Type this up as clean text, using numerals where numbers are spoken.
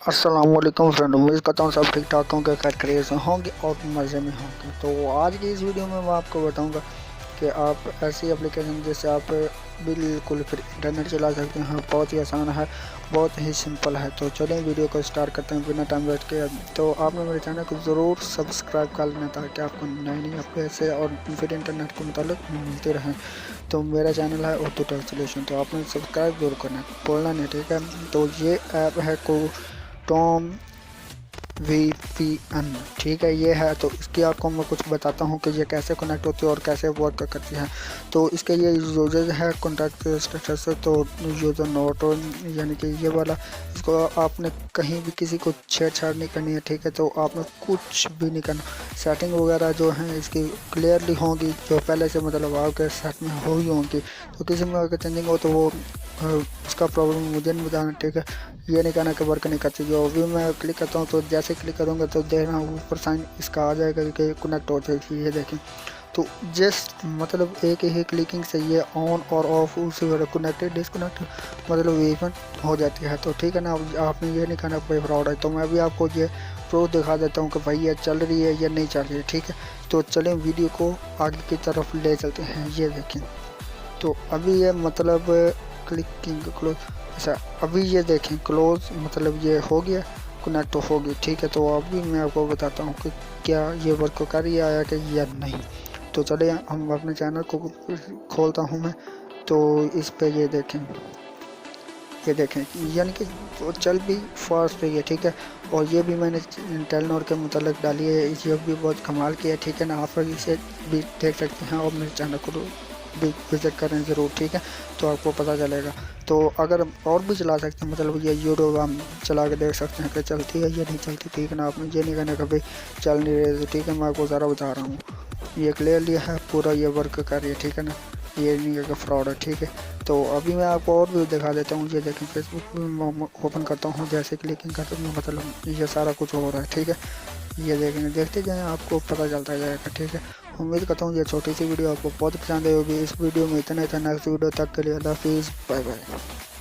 अस्सलामुअलैकुम फ्रेंड, उम्मीद करता हूँ सब ठीक ठाक होंगे, खैर खैरियत से होंगे और मज़े में होंगे। तो आज की इस वीडियो में मैं आपको बताऊंगा कि आप ऐसी एप्लीकेशन जिससे आप बिल्कुल फिर इंटरनेट चला सकते हैं। बहुत ही आसान है, बहुत ही सिंपल है। तो चलें वीडियो को स्टार्ट करते हैं बिना टाइम वेस्ट के। तो आपने मेरे चैनल को ज़रूर सब्सक्राइब कर लेना ताकि आपको नई नई अपडेट्स और फिर इंटरनेट के मुतालिक मिलते रहें। तो मेरा चैनल है उर्दू ट्रांसलेशन, तो आपने सब्सक्राइब जरूर करना है, बोलना नहीं, ठीक है। तो ये ऐप है को टॉम VPN, ठीक है, ये है। तो इसकी आपको मैं कुछ बताता हूँ कि ये कैसे कनेक्ट होती है और कैसे वर्क करती है। तो इसके ये यूजर है कॉन्टैक्ट स्टेटस से, तो यूजर नोट यानी कि ये वाला, इसको आपने कहीं भी किसी को छेड़छाड़ नहीं करनी है, ठीक है। तो आपने कुछ भी नहीं करना, सेटिंग वगैरह जो है इसकी क्लियरली होंगी, जो पहले से मतलब आपके सेट में हो ही होंगी। तो किसी में अगर चेंजिंग हो तो वो उसका प्रॉब्लम मुझे नहीं बताना, ठीक है। ये नहीं कहना कि वर्क नहीं करती। जो अभी मैं क्लिक करता हूँ तो जैसे क्लिक करूँगा तो देखना ऊपर साइन इसका आ जाएगा कि कनेक्ट हो जाएगी, ये देखें। तो जस्ट मतलब एक ही क्लिकिंग से ये ऑन और ऑफ उसी वजह कनेक्टेड डिसकनेक्ट मतलब इवन हो जाती है। तो ठीक है ना, आपने ये नहीं कहना कोई फ्रॉड है। तो मैं अभी आपको ये प्रूफ दिखा देता हूँ कि भाई ये चल रही है या नहीं चल रही है, ठीक है। तो चलें वीडियो को आगे की तरफ ले चलते हैं। ये देखें, तो अभी ये मतलब क्लिकिंग क्लोज, अच्छा अभी ये देखें क्लोज मतलब ये हो गया, कनेक्ट हो गई, ठीक है। तो अभी मैं आपको बताता हूँ कि क्या ये वर्क कर रही है कि या नहीं। तो चलिए हम अपने चैनल को खोलता हूँ मैं। तो इस पे ये देखें यानी कि वो चल भी फास्ट रही है, ठीक है। और ये भी मैंने टेलनोर के मुतालिक डाली है, ये भी बहुत कमाल की है, ठीक है ना। आप इसे भी देख सकते हैं और मेरे चैनल को भी विजिट करें ज़रूर, ठीक है। तो आपको पता चलेगा। तो अगर और भी चला सकते हैं, मतलब ये यूट्यूब हम चला के देख सकते हैं कि चलती है या नहीं चलती, ठीक है ना। आपने ये नहीं कहना कभी चल नहीं रही, ठीक है। मैं आपको ज़रा बता रहा हूँ, ये क्लियरली है पूरा, ये वर्क कर रही है, ठीक है ना। ये नहीं है कि फ्रॉड है, ठीक है। तो अभी मैं आपको और भी दिखा देता हूँ। ये देखें फेसबुक में ओपन करता हूँ, जैसे क्लिकिंग करता हूँ मतलब ये सारा कुछ हो रहा है, ठीक है। ये देखेंगे, देखते जाएँ, आपको पता चलता जाएगा, ठीक है। उम्मीद करता हूँ ये छोटी सी वीडियो आपको बहुत पसंद आई होगी। इस वीडियो में इतना ही था। नेक्स्ट वीडियो तक के लिए अल्लाह हाफिज़, बाय बाय।